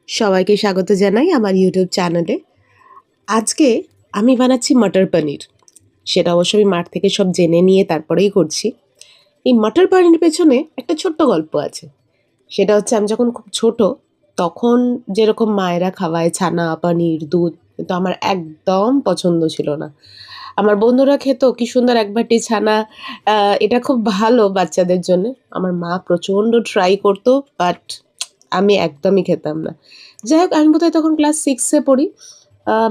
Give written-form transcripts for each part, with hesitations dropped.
সবাইকে স্বাগত জানাই আমার ইউটিউব চ্যানেলে। আজকে আমি বানাচ্ছি মটর পনির। সেটা অবশ্য আমি মাঠ থেকে সব জেনে নিয়ে তারপরেই করছি। এই মটর পনির পেছনে একটা ছোট্ট গল্প আছে। সেটা হচ্ছে আমি যখন খুব ছোট তখন যেরকম মায়েরা খাওয়ায় ছানা, পনির, দুধ, কিন্তু আমার একদম পছন্দ ছিল না। আমার বন্ধুরা খেত কি সুন্দর এক বাটি ছানা, এটা খুব ভালো বাচ্চাদের জন্যে। আমার মা প্রচণ্ড ট্রাই করতো, বাট আমি একদমই খেতাম না। যাই হোক, আমি বোধহয় তখন ক্লাস 6-এ পড়ি।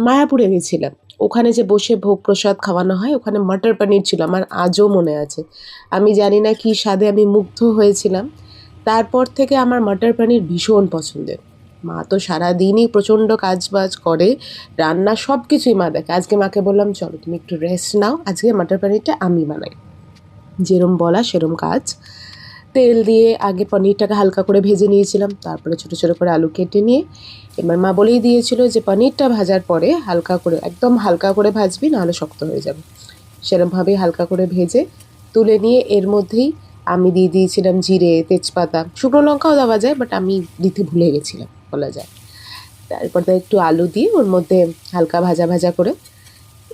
মায়াপুরে গেছিলাম। ওখানে যে বসে ভোগ প্রসাদ খাওয়ানো হয়, ওখানে মটর পনির ছিল, আমার আজও মনে আছে। আমি জানি না কী স্বাদে আমি মুগ্ধ হয়েছিলাম। তারপর থেকে আমার মটর পনির ভীষণ পছন্দের। মা তো সারাদিনই প্রচণ্ড কাজবাজ করে, রান্না সব কিছুই মা দেখে। আজকে মাকে বললাম, চলো তুমি একটু রেস্ট নাও, আজকে মটর পনিরটা আমি বানাই। যেরম বলা সেরম কাজ। তেল দিয়ে আগে পনিরটাকে হালকা করে ভেজে নিয়েছিলাম, তারপরে ছোটো ছোটো করে আলু কেটে নিয়ে, এবার মা বলেই দিয়েছিল যে পনিরটা ভাজার পরে হালকা করে, একদম হালকা করে ভাজবি, নাহলে শক্ত হয়ে যাবে। সেরমভাবেই হালকা করে ভেজে তুলে নিয়ে এর মধ্যেই আমি দিয়ে দিয়েছিলাম জিরে, তেজপাতা, শুকনো লঙ্কাও দেওয়া যায়, বাট আমি দিতে ভুলে গেছিলাম বলা যায়। তারপর একটু আলু দিয়ে ওর মধ্যে হালকা ভাজা ভাজা করে,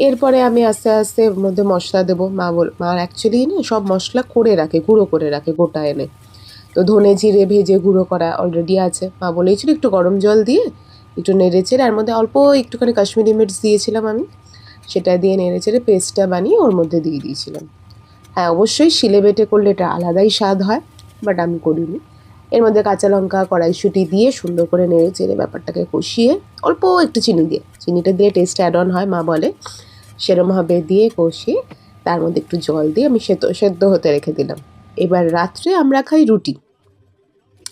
এরপরে আমি আস্তে আস্তে ওর মধ্যে মশলা দেবো। মা অ্যাকচুয়ালি না সব মশলা করে রাখে, গুঁড়ো করে রাখে গোটা এনে। তো ধনে জিরে ভেজে গুঁড়ো করা অলরেডি আছে। মা বলেইছিল একটু গরম জল দিয়ে একটু নেড়ে চেড়ে, আর মধ্যে অল্প একটুখানি কাশ্মীরি মির্চ দিয়েছিলাম আমি, সেটা দিয়ে নেড়ে চেড়ে পেস্টটা বানিয়ে ওর মধ্যে দিয়ে দিয়েছিলাম। হ্যাঁ, অবশ্যই শিলে বেটে করলে এটা আলাদাই স্বাদ হয়, বাট আমি করিনি। এর মধ্যে কাঁচা লঙ্কা, কড়াইশুঁটি দিয়ে সুন্দর করে নেড়ে চেড়ে ব্যাপারটাকে কষিয়ে, অল্প একটু চিনি দিয়ে, চিনিটা দিয়ে টেস্ট অ্যাড অন হয় মা বলে, সেরমভাবে দিয়ে কষিয়ে তার মধ্যে একটু জল দিয়ে আমি সেদ্ধ হতে রেখে দিলাম। এবার রাত্রে আমরা খাই রুটি।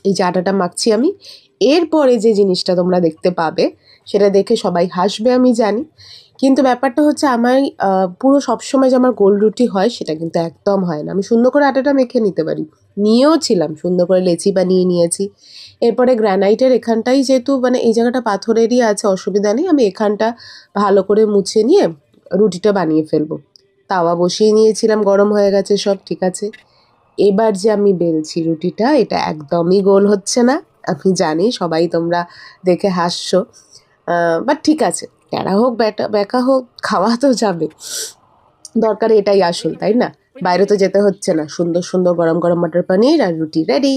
এই যে আটাটা মাখছি আমি, এরপরে যে জিনিসটা তোমরা দেখতে পাবে সেটা দেখে সবাই হাসবে আমি জানি, কিন্তু ব্যাপারটা হচ্ছে আমার পুরো সবসময় যে আমার গোল রুটি হয় সেটা কিন্তু একদম হয় না। আমি সুন্দর করে আটাটা মেখে নিতে পারি, নিয়েও ছিলাম, সুন্দর করে লেচি বানিয়ে নিয়েছি। এরপরে গ্রানাইটের এখানটাই যেহেতু মানে এই জায়গাটা পাথরেরই আছে, অসুবিধা নেই, আমি এখানটা ভালো করে মুছে নিয়ে রুটিটা বানিয়ে ফেলবো। তাওয়া বসিয়ে নিয়েছিলাম, গরম হয়ে গেছে, সব ঠিক আছে। এবার যে আমি বেলছি রুটিটা, এটা একদমই গোল হচ্ছে না। আমি জানি সবাই তোমরা দেখে হাসছো, বাট ঠিক আছে, ট্যাড়া হোক ব্যাকা হোক, খাওয়া তো যাবে। দরকার এটাই আসল, তাই না? বাইরে তো যেতে হচ্ছে না। সুন্দর সুন্দর গরম গরম মটর পনির আর রুটি রেডি।